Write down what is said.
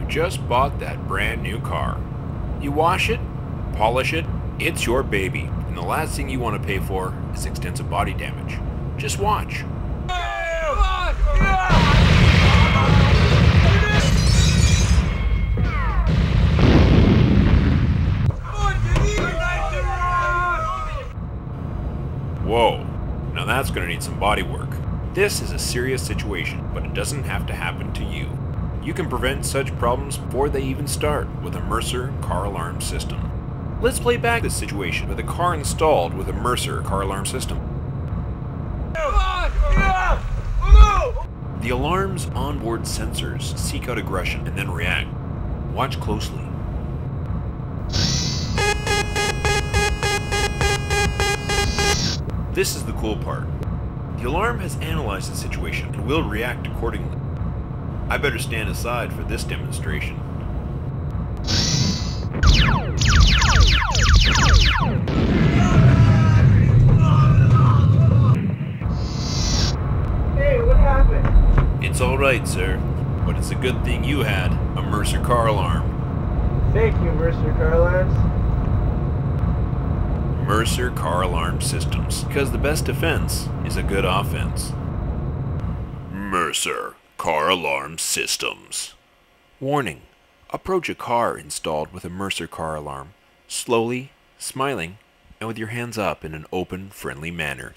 you just bought that brand new car. You wash it, polish it, it's your baby, and the last thing you want to pay for is extensive body damage. Just watch. Whoa, now that's going to need some body work. This is a serious situation, but it doesn't have to happen to you. You can prevent such problems before they even start with a Mercer Car Alarm system. Let's play back this situation with a car installed with a Mercer Car Alarm system. The alarm's onboard sensors seek out aggression and then react. Watch closely. This is the cool part. The alarm has analyzed the situation and will react accordingly. I better stand aside for this demonstration. Hey, what happened? It's alright, sir, but it's a good thing you had a Mercer Car Alarm. Thank you, Mercer Car Alarms. Mercer Car Alarm Systems, because the best defense is a good offense. Mercer Car Alarm Systems. Warning: approach a car installed with a Mercer Car Alarm, slowly, smiling, and with your hands up in an open, friendly manner.